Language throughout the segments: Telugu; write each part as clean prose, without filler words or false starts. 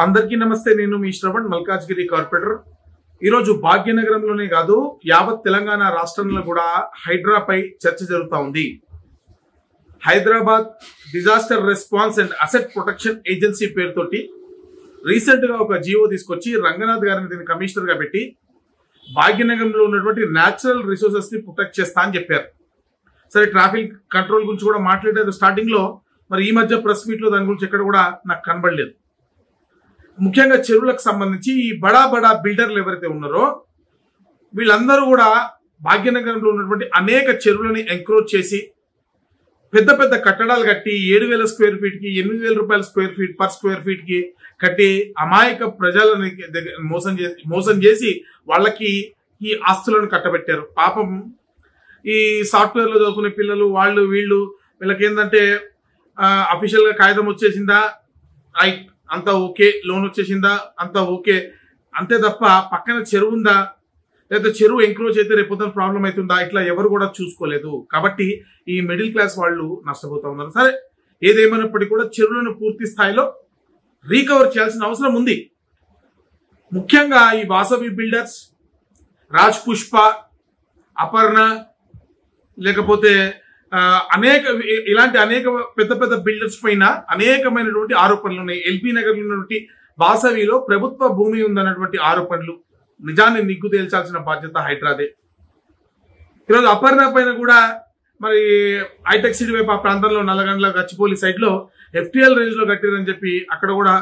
అందరికీ నమస్తే. నేను మీ శ్రవణ్, మల్కాజ్గిరి కార్పొరేటర్. ఈరోజు భాగ్యనగరంలోనే కాదు, యావత్ తెలంగాణ రాష్ట్రంలో కూడా హైడ్రాపై చర్చ జరుగుతూ ఉంది. Hyderabad disaster response and asset protection agency పేరుతోటి రీసెంట్ గా ఒక జీవో తీసుకొచ్చి రంగనాథ్ గారిని దీన్ని కమిషనర్ గా పెట్టి భాగ్యనగరంలో ఉన్నటువంటి న్యాచురల్ రిసోర్సెస్ ని ప్రొటెక్ట్ చేస్తా అని చెప్పారు. సరే, ట్రాఫిక్ కంట్రోల్ గురించి కూడా మాట్లాడారు స్టార్టింగ్ లో. మరి ఈ మధ్య ప్రెస్ మీట్ లో దాని గురించి ఎక్కడ కూడా నాకు కనబడలేదు. ముఖ్యంగా చెరువులకు సంబంధించి ఈ బడా బిల్డర్లు ఎవరైతే ఉన్నారో వీళ్ళందరూ కూడా భాగ్యనగరంలో ఉన్నటువంటి అనేక చెరువులని ఎంక్రోచ్ చేసి పెద్ద పెద్ద కట్టడాలు కట్టి 7,000 స్క్వేర్ ఫీట్ కి 8,000 రూపాయల square feet per square feet కి కట్టి అమాయక ప్రజలని మోసం చేసి వాళ్ళకి ఈ ఆస్తులను కట్టబెట్టారు. పాపం ఈ సాఫ్ట్వేర్ లో చదువుకునే పిల్లలు వీళ్ళకి ఏంటంటే అఫీషియల్ గా కాగితం వచ్చేసిందా, రైట్, అంతా ఓకే, లోన్ వచ్చేసిందా, అంతా ఓకే, అంతే తప్ప పక్కన చెరువు ఉందా, లేదా చెరువు ఎంక్రోచ్ అయితే రేపు ప్రాబ్లం అవుతుందా, ఇట్లా ఎవరు కూడా చూసుకోలేదు. కాబట్టి ఈ మిడిల్ క్లాస్ వాళ్ళు నష్టపోతా ఉన్నారు. సరే, ఏదేమైనప్పటికీ కూడా చెరువులను పూర్తి స్థాయిలో రీకవర్ చేయాల్సిన అవసరం ఉంది. ముఖ్యంగా ఈ వాసవి బిల్డర్స్, రాజ్ పుష్ప, అపర్ణ, లేకపోతే ఇలాంటి అనేక పెద్ద బిల్డర్స్ పైన అనేకమైనటువంటి ఆరోపణలు ఉన్నాయి. ఎల్బీ నగర్ లో ఉన్నటువంటి వాసవిలో ప్రభుత్వ భూమి ఉందన్నటువంటి ఆరోపణలు, నిజాన్ని నిగ్గు తేల్చాల్సిన బాధ్యత హైడ్రాదే. ఈరోజు అపర్ణ పైన కూడా మరి హైటెక్ సిటీ వైపు ఆ ప్రాంతంలో నల్లగండ్ల గచ్చిపోలి సైడ్ లో FTL రేంజ్ లో కట్టిరని చెప్పి అక్కడ కూడా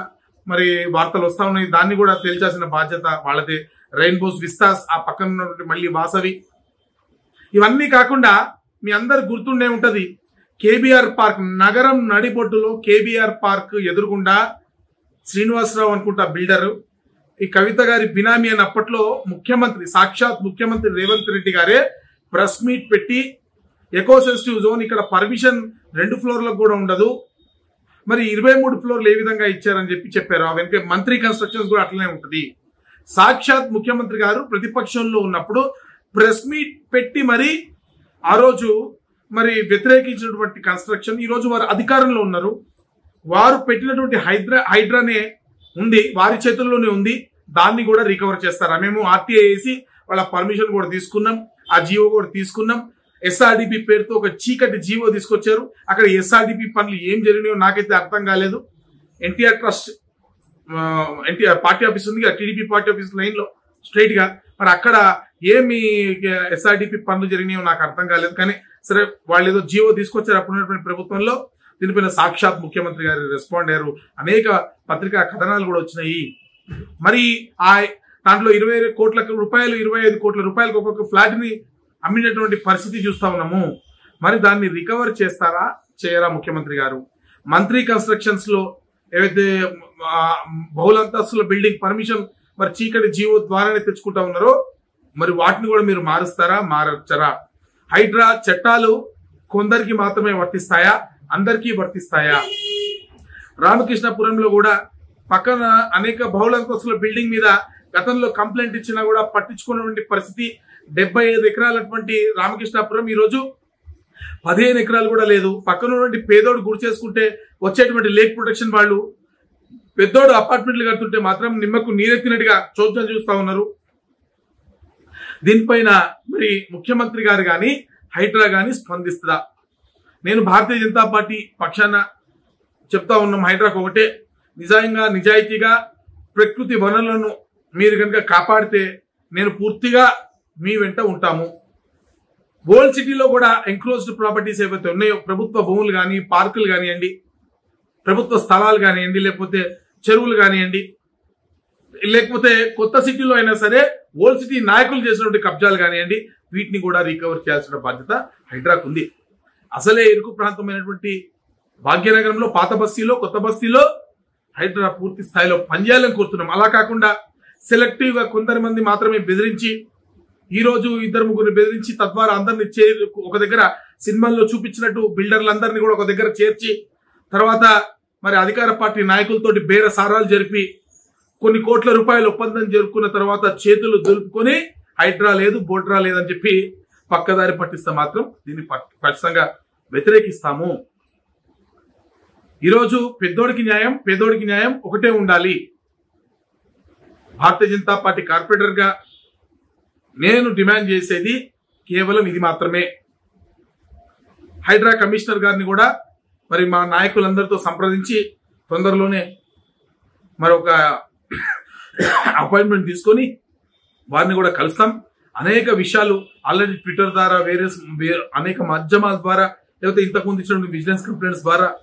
మరి వార్తలు వస్తా ఉన్నాయి. దాన్ని కూడా తేల్చాల్సిన బాధ్యత వాళ్ళదే. రెయిన్బోస్ విస్తాస్ ఆ పక్కన ఉన్నటువంటి మళ్ళీ వాసవి. ఇవన్నీ కాకుండా మీ అందరు గుర్తుండే ఉంటది, కేబీఆర్ పార్క్, నగరం నడిబొడ్డులో కేబీఆర్ పార్క్ ఎదురుగుండా శ్రీనివాసరావు అనుకుంటా బిల్డర్, ఈ కవిత గారి బినామీ అని అప్పట్లో సాక్షాత్ ముఖ్యమంత్రి రేవంత్ రెడ్డి గారే ప్రెస్ మీట్ పెట్టి ఎకో సెన్సిటివ్ జోన్ ఇక్కడ పర్మిషన్ 2 ఫ్లోర్లకు కూడా ఉండదు, మరి 23 ఫ్లోర్లు ఏ విధంగా ఇచ్చారని చెప్పారు. ఆ వెనక మంత్రి కన్స్ట్రక్షన్స్ కూడా అట్లనే ఉంటది. సాక్షాత్ ముఖ్యమంత్రి గారు ప్రతిపక్షంలో ఉన్నప్పుడు ప్రెస్ మీట్ పెట్టి మరి ఆ రోజు మరి వ్యతిరేకించినటువంటి కన్స్ట్రక్షన్, ఈ రోజు వారు అధికారంలో ఉన్నారు, వారు పెట్టినటువంటి హైడ్రానే ఉంది, వారి చేతుల్లోనే ఉంది, దాన్ని కూడా రికవర్ చేస్తారా? మేము RTI వేసి వాళ్ళ పర్మిషన్ కూడా తీసుకున్నాం, ఆ జీవో కూడా తీసుకున్నాం. SRDP పేరుతో ఒక చీకటి జీవో తీసుకొచ్చారు. అక్కడ SRDP పనులు ఏం జరిగినాయో నాకైతే అర్థం కాలేదు. ఎన్టీఆర్ ట్రస్ట్ పార్టీ ఆఫీస్ ఉంది, TDP పార్టీ ఆఫీస్ లైన్ లో స్ట్రైట్ గా, మరి అక్కడ ఏమి SRDP పనులు జరిగినాయో నాకు అర్థం కాలేదు. కానీ సరే, వాళ్ళు ఏదో జీవో తీసుకొచ్చారు అప్పుడున్నటువంటి ప్రభుత్వంలో. దీనిపైన సాక్షాత్ ముఖ్యమంత్రి గారు రెస్పాండ్ అయ్యారు. అనేక పత్రికా కథనాలు కూడా వచ్చినాయి. మరి దాంట్లో 25 కోట్ల రూపాయలు 25 కోట్ల రూపాయలకు ఒక్కొక్క ఫ్లాట్ ని అమ్మినటువంటి పరిస్థితి చూస్తా ఉన్నాము. మరి దాన్ని రికవర్ చేస్తారా, చేయరా ముఖ్యమంత్రి గారు? మంత్రి కన్స్ట్రక్షన్స్ లో ఏవైతే బహుళంతస్తుల బిల్డింగ్ పర్మిషన్ మరి చీకటి జీవో ద్వారానే తెచ్చుకుంటా ఉన్నారో, మరి వాటిని కూడా మీరు మారుస్తారా, మారచ్చరా? హైడ్రా చట్టాలు కొందరికి మాత్రమే వర్తిస్తాయా, అందరికీ వర్తిస్తాయా? రామకృష్ణపురంలో కూడా పక్కన అనేక బహుళంతస్తుల బిల్డింగ్ మీద గతంలో కంప్లైంట్ ఇచ్చినా కూడా పట్టించుకున్నటువంటి పరిస్థితి. 75 ఎకరాలటువంటి రామకృష్ణపురం ఈ రోజు 15 ఎకరాలు కూడా లేదు. పక్కన ఉన్నటువంటి పేదోడు గురి చేసుకుంటే వచ్చేటువంటి లేక్ ప్రొటెక్షన్ వాళ్ళు పెద్దోడు అపార్ట్మెంట్లు కడుతుంటే మాత్రం నిమ్మకు నీరెత్తినట్టుగా చోద్యం చూస్తా ఉన్నారు. దీనిపైన మరి ముఖ్యమంత్రి గారు కానీ హైడ్రా కానీ స్పందిస్తుందా? నేను భారతీయ జనతా పార్టీ పక్షాన చెప్తా ఉన్నాం, హైడ్రాకు ఒకటే, నిజాయితీగా ప్రకృతి వనరులను మీరు కనుక కాపాడితే నేను పూర్తిగా మీ వెంట ఉంటాము. ఓల్డ్ సిటీలో కూడా ఎంక్రోజ్డ్ ప్రాపర్టీస్ ఏవైతే ఉన్నాయో, ప్రభుత్వ భూములు కానీ, పార్కులు కానివ్వండి, ప్రభుత్వ స్థలాలు కానివ్వండి, లేకపోతే చెరువులు కానివ్వండి, లేకపోతే కొత్త సిటీలో అయినా సరే ఓల్డ్ సిటీ నాయకులు చేసినటువంటి కబ్జాలు కానివ్వండి, వీటిని కూడా రికవర్ చేయాల్సిన బాధ్యత హైడ్రాకు ఉంది. అసలే ఇరుకు ప్రాంతమైనటువంటి భాగ్యనగరంలో పాత బస్తీలో, కొత్త బస్తీలో హైడ్రా పూర్తి స్థాయిలో పనిచేయాలని కోరుతున్నాం. అలా కాకుండా సెలెక్టివ్ గా కొందరి మంది మాత్రమే బెదిరించి, ఈ రోజు 2-3 బెదిరించి తద్వారా అందరినీ ఒక దగ్గర సినిమాల్లో చూపించినట్టు బిల్డర్లందరినీ కూడా ఒక దగ్గర చేర్చి తర్వాత మరి అధికార పార్టీ నాయకులతోటి బేరసారాలు జరిపి కొన్ని కోట్ల రూపాయల ఒప్పందం జరుపుకున్న తర్వాత చేతులు దులుపుకొని హైడ్రా లేదు, బోడ్రా లేదని చెప్పి పక్కదారి పట్టిస్తే మాత్రం దీన్ని ఖచ్చితంగా వ్యతిరేకిస్తాము. ఈరోజు పెద్దోడికి న్యాయం పేదోడికి న్యాయం ఒకటే ఉండాలి. భారతీయ జనతా పార్టీ కార్పొరేటర్ గా నేను డిమాండ్ చేసేది కేవలం ఇది మాత్రమే. హైడ్రా కమిషనర్ గారిని కూడా మరి మా నాయకులందరితో సంప్రదించి తొందరలోనే మరొక అపాయింట్మెంట్ తీసుకొని వారిని కూడా కలుస్తాం. అనేక విషయాలు ఆల్రెడీ ట్విట్టర్ ద్వారా అనేక మాధ్యమాల ద్వారా లేకపోతే ఇంతకుముందు ఇచ్చినటువంటి విజిలెన్స్ కంప్లైంట్స్ ద్వారా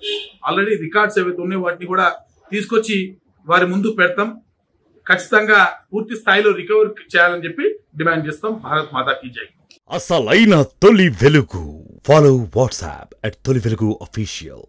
ఆల్రెడీ రికార్డ్స్ ఏవైతే ఉన్నాయో వాటిని కూడా తీసుకొచ్చి వారి ముందు పెడతాం. ఖచ్చితంగా పూర్తి స్థాయిలో రికవర్ చేయాలని చెప్పి డిమాండ్ చేస్తాం. భారత్ మాతాకి జై. అసలైన తొలి వెలుగు. ఫాలో వాట్సాప్ @తొలి వెలుగు official.